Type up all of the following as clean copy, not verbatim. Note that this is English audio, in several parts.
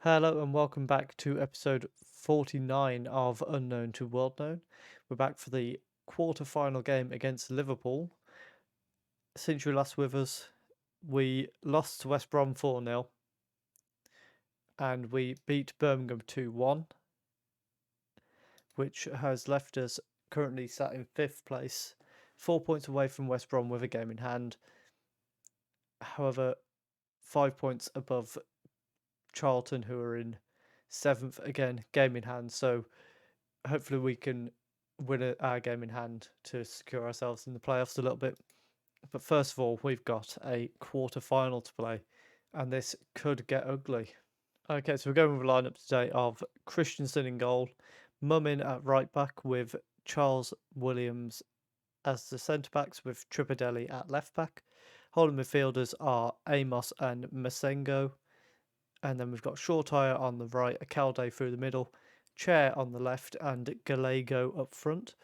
Hello and welcome back to episode 49 of Unknown to World Known. We're back for the quarter-final game against Liverpool. Since you were last with us, we lost to West Brom 4-0 and we beat Birmingham 2-1, which has left us currently sat in 5th place, 4 points away from West Brom with a game in hand. However, 5 points above Charlton, who are in 7th, again, game in hand. So hopefully we can win our game in hand to secure ourselves in the playoffs a little bit. But first of all, we've got a quarter final to play, and this could get ugly. Okay, so we're going with a lineup today of Christensen in goal, Mumin at right back with Charles Williams as the centre backs with Tripadelli at left back. Holding midfielders are Amos and Masengo. And then we've got Shortire on the right, Akalde through the middle, Chair on the left, and Gallego up front.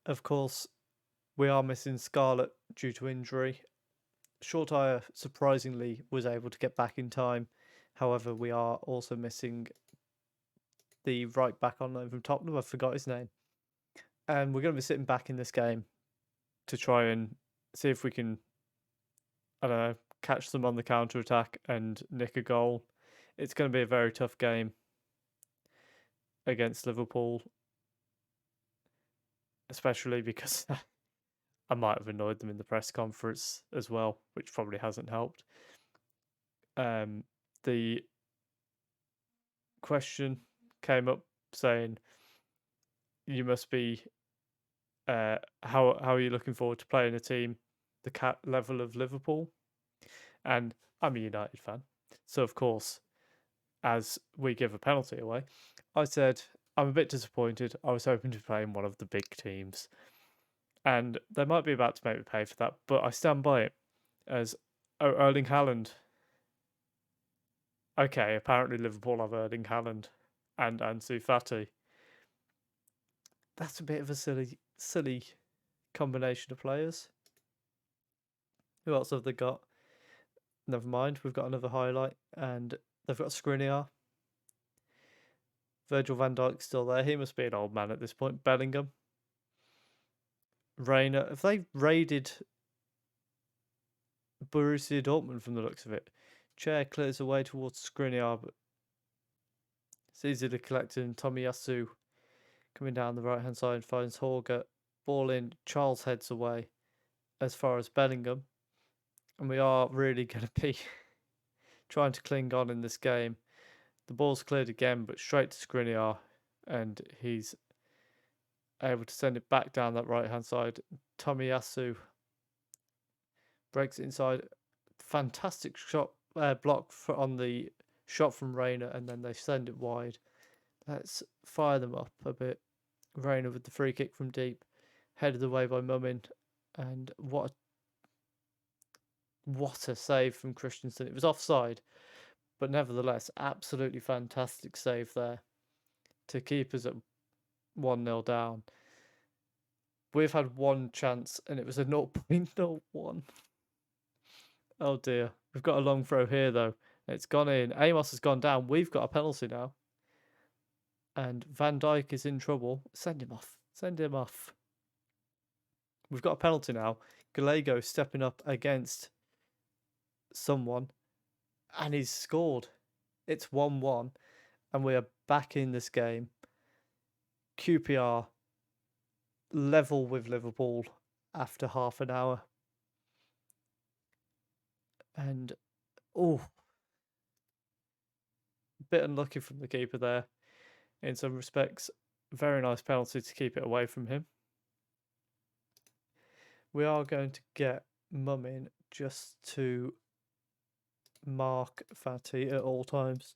Of course, we are missing Scarlett due to injury. Shortire surprisingly was able to get back in time. However, we are also missing the right back on loan from Tottenham. I forgot his name. And we're going to be sitting back in this game to try and see if we can, I don't know, catch them on the counter attack and nick a goal. It's going to be a very tough game against Liverpool, especially because I might have annoyed them in the press conference as well, which probably hasn't helped. The question came up saying, "You must be how are you looking forward to playing a team the cat level of Liverpool?" And I'm a United fan, so of course, as we give a penalty away, I said I'm a bit disappointed. I was hoping to play in one of the big teams. And they might be about to make me pay for that, but I stand by it. As Erling Haaland. Okay, apparently Liverpool have Erling Haaland and Ansu Fati. That's a bit of a silly combination of players. Who else have they got? Never mind, we've got another highlight, and they've got Skriniar. Virgil van Dijk's still there. He must be an old man at this point. Bellingham. Reina. Have they raided Borussia Dortmund from the looks of it? Chair clears away towards Skriniar, but it's easy to collect in. Tomiyasu coming down the right hand side finds Horger. Ball in. Charles heads away as far as Bellingham. And we are really going to be trying to cling on in this game. The ball's cleared again, but straight to Skriniar, and he's able to send it back down that right hand side. Tomiyasu breaks it inside. Fantastic shot, block on the shot from Reina, and then they send it wide. Let's fire them up a bit. Reina with the free kick from deep, headed away by Mumin, and what a save from Christensen. It was offside, but nevertheless, absolutely fantastic save there to keep us at 1-0 down. We've had one chance, and it was a 0.01. Oh dear. We've got a long throw here, though. It's gone in. Amos has gone down. We've got a penalty now. And Van Dijk is in trouble. Send him off. Send him off. We've got a penalty now. Gallego stepping up against someone. And he's scored. It's 1-1. And we are back in this game. QPR level with Liverpool after half an hour. And, a bit unlucky from the keeper there in some respects. Very nice penalty to keep it away from him. We are going to get Mumin just to mark Fati at all times.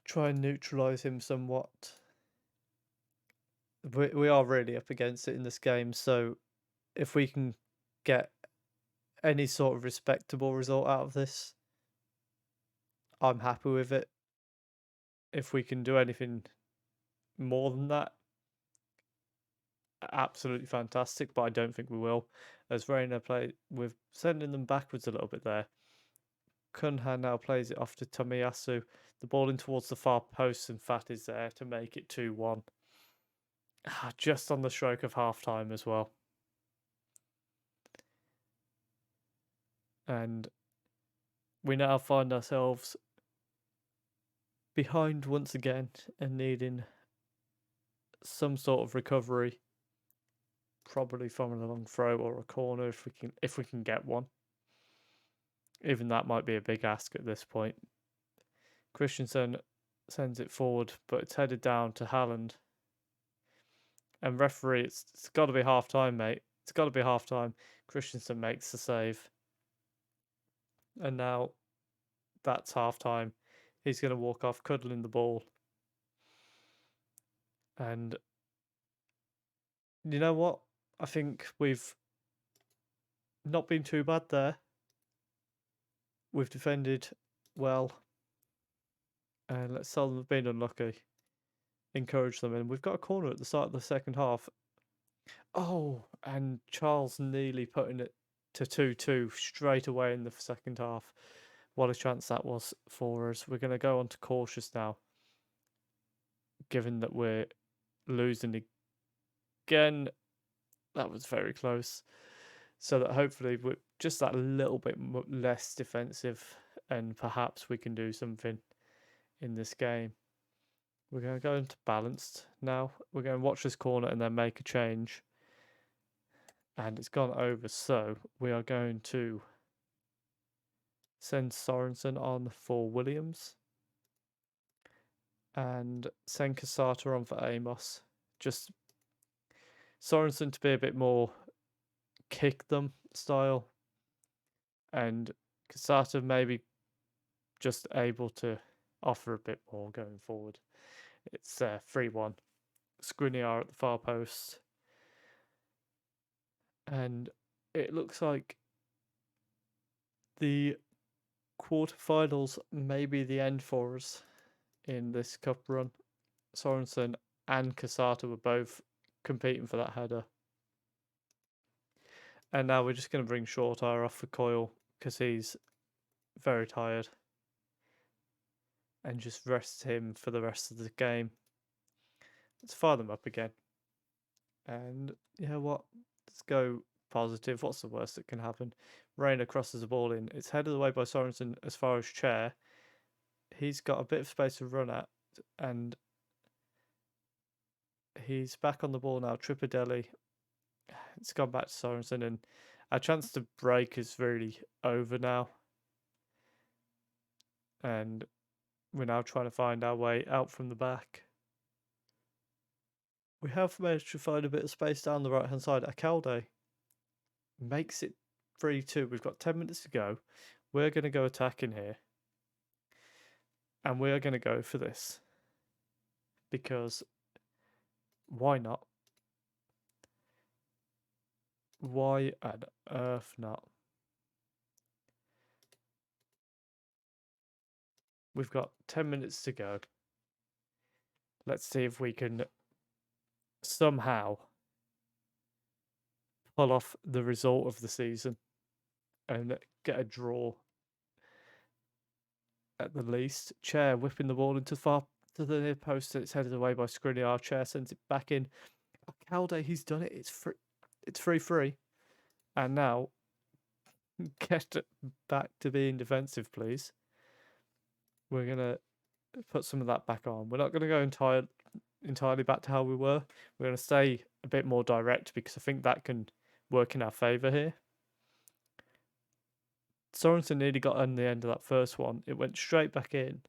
Try and neutralise him somewhat. We are really up against it in this game, so if we can get any sort of respectable result out of this, I'm happy with it. If we can do anything more than that, absolutely fantastic, but I don't think we will. As Reina play with sending them backwards a little bit there. Cunha now plays it off to Tomiyasu. The ball in towards the far post, and Fat is there to make it 2-1. Just on the stroke of half time as well. And we now find ourselves behind once again and needing some sort of recovery, probably from a long throw or a corner if we can get one. Even that might be a big ask at this point. Christensen sends it forward, but it's headed down to Haaland. And referee, it's got to be half time, mate. It's got to be half time. Christensen makes the save. And now that's half time. He's going to walk off, cuddling the ball. And you know what? I think we've not been too bad there. We've defended well. And let's tell them they've been unlucky. Encourage them. And we've got a corner at the start of the second half. Oh, and Charles nearly putting it to 2-2 straight away in the second half. What a chance that was for us. We're going to go on to cautious now, given that we're losing again. That was very close. So that hopefully we're just that little bit less defensive, and perhaps we can do something in this game. We're going to go into balanced now. We're going to watch this corner and then make a change. And it's gone over, so we are going to send Sorensen on for Williams and send Casata on for Amos. Just Sorensen to be a bit more kick them style, and Casata maybe just able to offer a bit more going forward. It's 3-1. Skriniar at the far post. And it looks like the quarterfinals may be the end for us in this cup run. Sorensen and Casata were both competing for that header. And now we're just going to bring Shortire off for Coyle because he's very tired. And just rest him for the rest of the game. Let's fire them up again. And you know what? Let's go positive. What's the worst that can happen? Reina crosses the ball in. It's headed away by Sorensen as far as Chair. He's got a bit of space to run at. And he's back on the ball now. Tripadelli. It's gone back to Sorensen. And our chance to break is really over now. And we're now trying to find our way out from the back. We have managed to find a bit of space down the right-hand side. Akalde makes it 3-2. We've got 10 minutes to go. We're going to go attacking here. And we're going to go for this. Because why not? Why on earth not? We've got 10 minutes to go. Let's see if we can somehow pull off the result of the season and get a draw at the least. Chair whipping the ball into to the near post, and it's headed away by Skriniar. Chair sends it back in. Calde, he's done it. It's 3-3. And now get back to being defensive, please. We're gonna put some of that back on. We're not gonna go entirely back to how we were. We're going to stay a bit more direct because I think that can work in our favour here. Sorensen nearly got on the end of that first one. It went straight back in.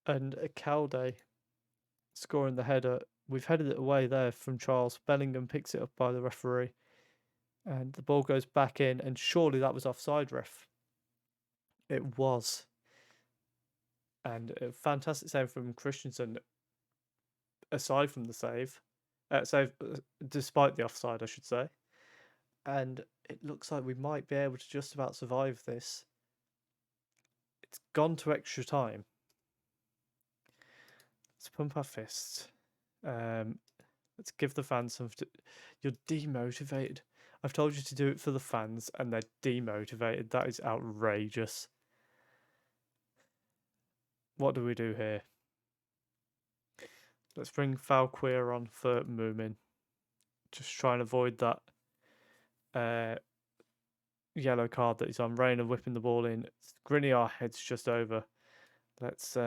And Akalde scoring the header. We've headed it away there from Charles. Bellingham picks it up by the referee. And the ball goes back in. And surely that was offside, ref. It was. And a fantastic save from Christensen, aside from the save, despite the offside, I should say. And it looks like we might be able to just about survive this. It's gone to extra time. Let's pump our fists. Let's give the fans some. You're demotivated. I've told you to do it for the fans, and they're demotivated. That is outrageous. What do we do here? Let's bring Falqueer on for Moomin. Just try and avoid that yellow card that he's on. Rayner whipping the ball in. Griniar heads just over. Let's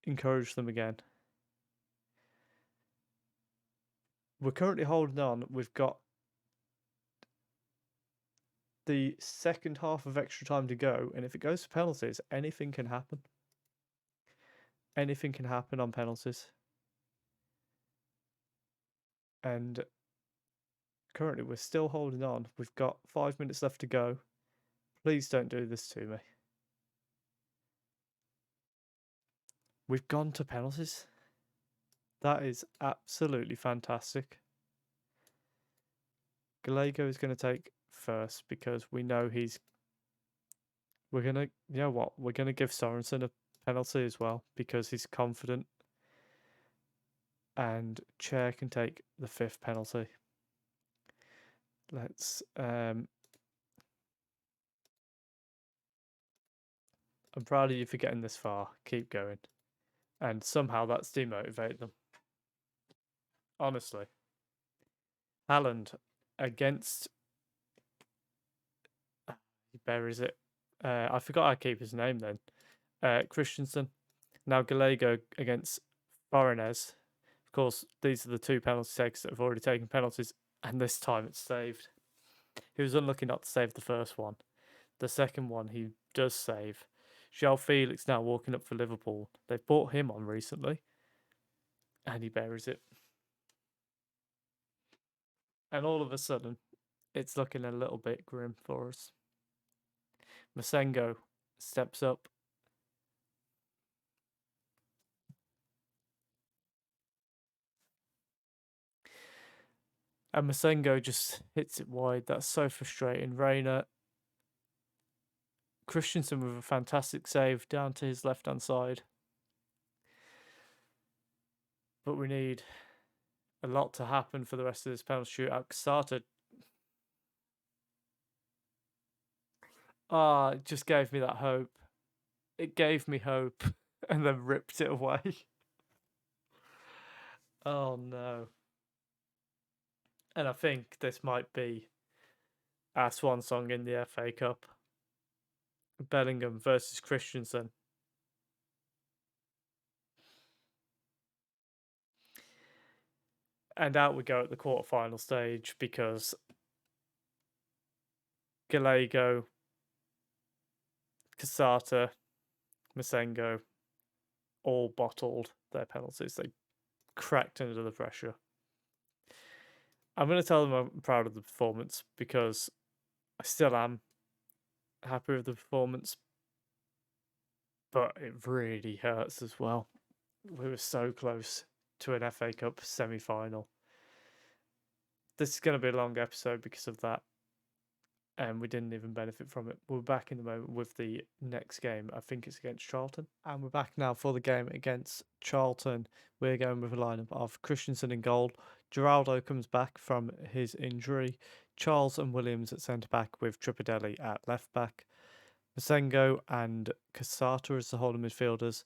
encourage them again. We're currently holding on. We've got the second half of extra time to go, and if it goes to penalties, anything can happen. Anything can happen on penalties. And currently we're still holding on. We've got 5 minutes left to go. Please don't do this to me. We've gone to penalties. That is absolutely fantastic. Gallego is going to take first because we know we're going to, you know what, we're going to give Sorensen a penalty as well because he's confident. And Chair can take the 5th penalty. Let's I'm proud of you for getting this far. Keep going. And somehow that's demotivated them. Honestly. Haaland against he buries it. I forgot our keeper's name then. Christensen. Now Gallego against Foreigners. Of course, these are the 2 penalty takers that have already taken penalties, and this time it's saved. He was unlucky not to save the first one. The second one he does save. João Felix now walking up for Liverpool. They've brought him on recently, and he buries it. And all of a sudden, it's looking a little bit grim for us. Masengo steps up. And Masengo just hits it wide. That's so frustrating. Rayner. Christensen with a fantastic save down to his left-hand side. But we need a lot to happen for the rest of this penalty shootout. Casata. It just gave me that hope. It gave me hope and then ripped it away. Oh no. And I think this might be our swan song in the FA Cup. Bellingham versus Christensen. And out we go at the quarterfinal stage because Gallego, Casata, Masengo all bottled their penalties. They cracked under the pressure. I'm going to tell them I'm proud of the performance because I still am happy with the performance, but it really hurts as well. We were so close to an FA Cup semi-final. This is going to be a long episode because of that, and we didn't even benefit from it. We're back in the moment with the next game. I think it's against Charlton, and we're back now for the game against Charlton. We're going with a lineup of Christensen in goal. Geraldo comes back from his injury. Charles and Williams at centre back with Tripadelli at left back. Masengo and Casata as the holding midfielders,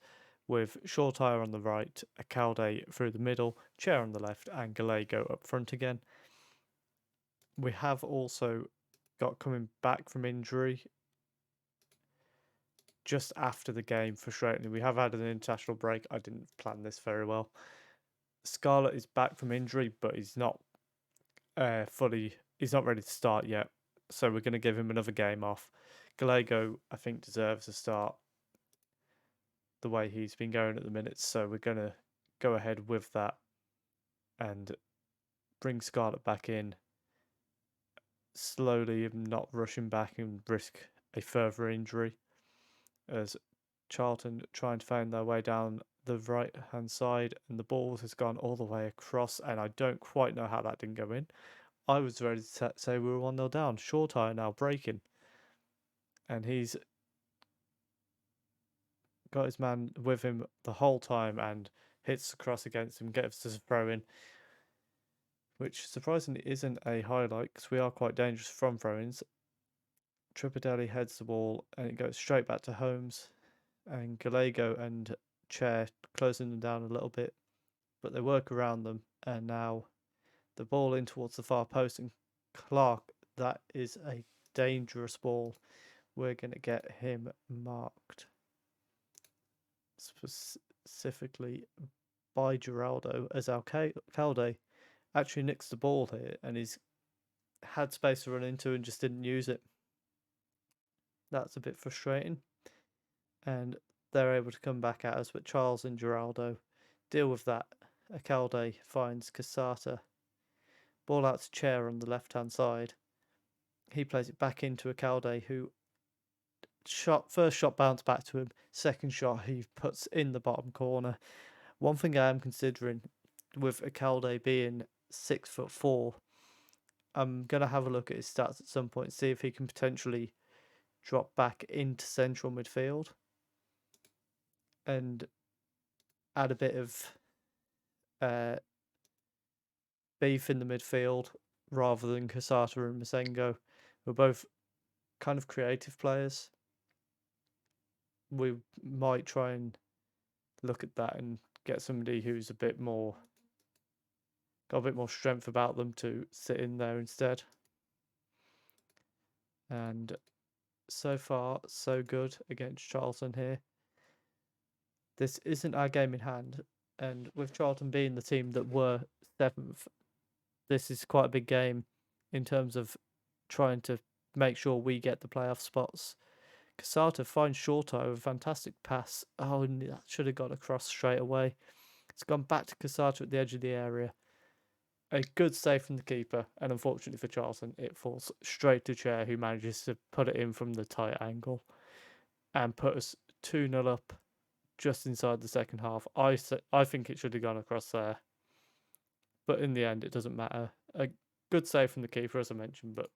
with Shortire on the right, Akalde through the middle, Chair on the left, and Gallego up front again. We have also got coming back from injury just after the game, frustratingly. We have had an international break. I didn't plan this very well. Scarlett is back from injury, but he's not he's not ready to start yet. So we're going to give him another game off. Gallego, I think, deserves a start the way he's been going at the minute. So we're going to go ahead with that and bring Scarlett back in slowly, not rushing back and risk a further injury as Charlton trying to find their way down the right hand side, and the ball has gone all the way across, and I don't quite know how that didn't go in. I was ready to say we were 1-0 down. Shortire now breaking, and he's got his man with him the whole time and hits the cross against him, gets us a throw in. which surprisingly isn't a highlight because we are quite dangerous from throw-ins. Tripadelli heads the ball and it goes straight back to Holmes, and Gallego and Chair closing them down a little bit, but they work around them, and now the ball in towards the far post, and Clark, that is a dangerous ball. We're going to get him marked specifically by Geraldo, as Alcalde actually nicks the ball here and he's had space to run into and just didn't use it. That's a bit frustrating. And they're able to come back at us, but Charles and Geraldo deal with that. Alcalde finds Casata. Ball out to Chair on the left-hand side. He plays it back into Alcalde, who first shot bounced back to him. Second shot he puts in the bottom corner. One thing I am considering with Alcalde being 6'4", I'm gonna have a look at his stats at some point, see if he can potentially drop back into central midfield and add a bit of beef in the midfield rather than Casata and Masengo, who are both kind of creative players. We might try and look at that and get somebody who's got a bit more strength about them to sit in there instead. And so far, so good against Charlton here. This isn't our game in hand, and with Charlton being the team that were 7th, this is quite a big game in terms of trying to make sure we get the playoff spots. Casata finds Shorto with a fantastic pass. Oh, and that should have got across straight away. It's gone back to Casata at the edge of the area. A good save from the keeper, and unfortunately for Charlton, it falls straight to Chair, who manages to put it in from the tight angle and put us 2-0 up just inside the second half. I think it should have gone across there, but in the end, it doesn't matter. A good save from the keeper, as I mentioned, but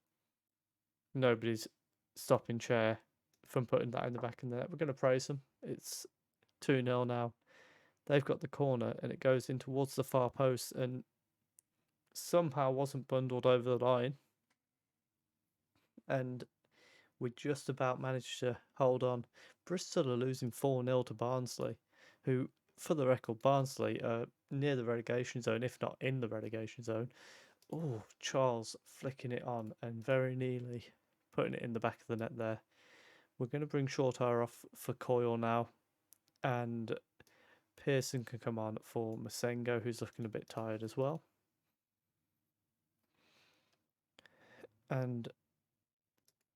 nobody's stopping Chair from putting that in the back of the net. We're going to praise them. It's 2-0 now. They've got the corner, and it goes in towards the far post, and somehow wasn't bundled over the line. And we just about managed to hold on. Bristol are losing 4-0 to Barnsley, who, for the record, Barnsley are near the relegation zone, if not in the relegation zone. Oh, Charles flicking it on and very nearly putting it in the back of the net there. We're going to bring Shortire off for Coyle now, and Pearson can come on for Masengo, who's looking a bit tired as well. And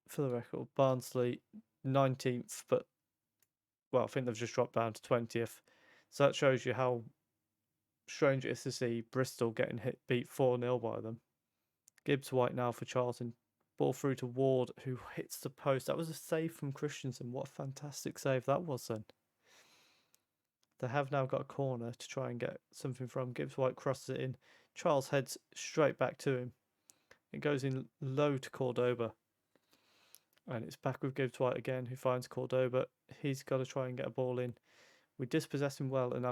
for the record, Barnsley 19th, but well, I think they've just dropped down to 20th. So that shows you how strange it is to see Bristol getting beat 4-0 by them. Gibbs White now for Charlton. Ball through to Ward, who hits the post. That was a save from Christensen. What a fantastic save that was then. They have now got a corner to try and get something from. Gibbs White crosses it in. Charles heads straight back to him. It goes in low to Cordoba. And it's back with Gibbs White again, who finds Cordoba. He's got to try and get a ball in. We dispossess him well, and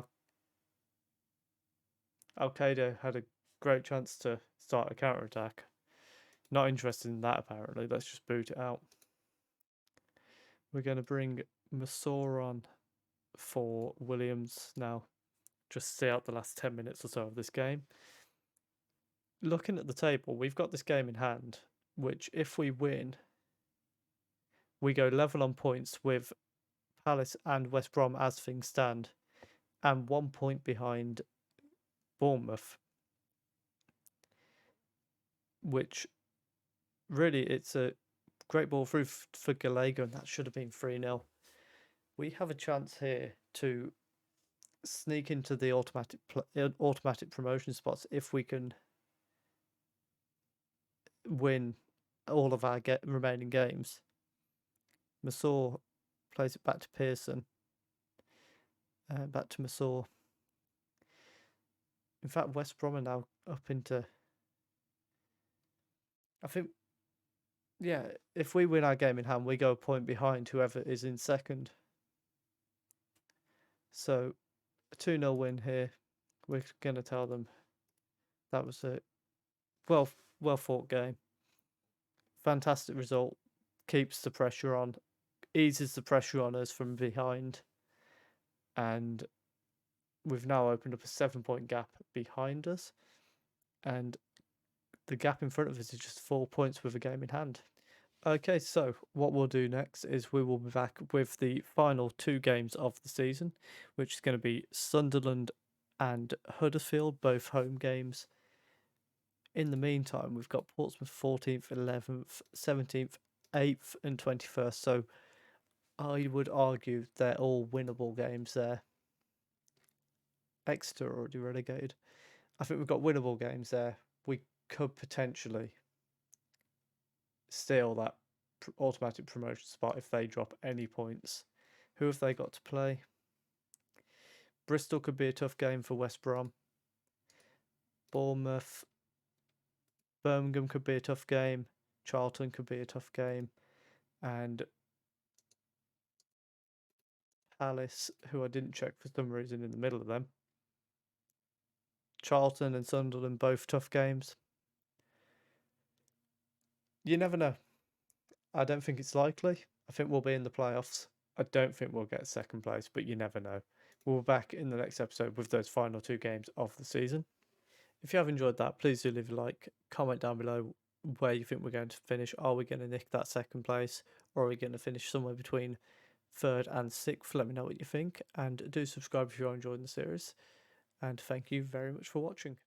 Al-Qaeda had a great chance to start a counter-attack. Not interested in that, apparently. Let's just boot it out. We're going to bring Masor on for Williams now. Just see out the last 10 minutes or so of this game. Looking at the table, we've got this game in hand, which if we win, we go level on points with Palace and West Brom as things stand, and 1 point behind Bournemouth, which really it's a great ball through for Gallego, and that should have been 3-0. We have a chance here to sneak into the automatic promotion spots if we can win all of our remaining games. Masor plays it back to Pearson. Back to Masor. In fact, West Brom are now up into... I think, yeah, if we win our game in hand, we go a point behind whoever is in second. So, a 2-0 win here. We're going to tell them that was a well well fought game. Fantastic result. Keeps the pressure on, eases the pressure on us from behind, and we've now opened up a 7 point gap behind us, and the gap in front of us is just 4 points with a game in hand. Okay, so what we'll do next is we will be back with the final two games of the season, which is going to be Sunderland and Huddersfield, both home games. In the meantime, we've got Portsmouth 14th, 11th, 17th, 8th, and 21st. So I would argue they're all winnable games there. Exeter already relegated. I think we've got winnable games there. We could potentially steal that automatic promotion spot if they drop any points. Who have they got to play? Bristol could be a tough game for West Brom. Bournemouth, Birmingham could be a tough game. Charlton could be a tough game. And Palace, who I didn't check for some reason in the middle of them. Charlton and Sunderland, both tough games. You never know. I don't think it's likely. I think we'll be in the playoffs. I don't think we'll get second place, but you never know. We'll be back in the next episode with those final two games of the season. If you have enjoyed that, please do leave a like, comment down below where you think we're going to finish. Are we going to nick that second place, or are we going to finish somewhere between third and sixth? Let me know what you think, and do subscribe if you're enjoying the series. And thank you very much for watching.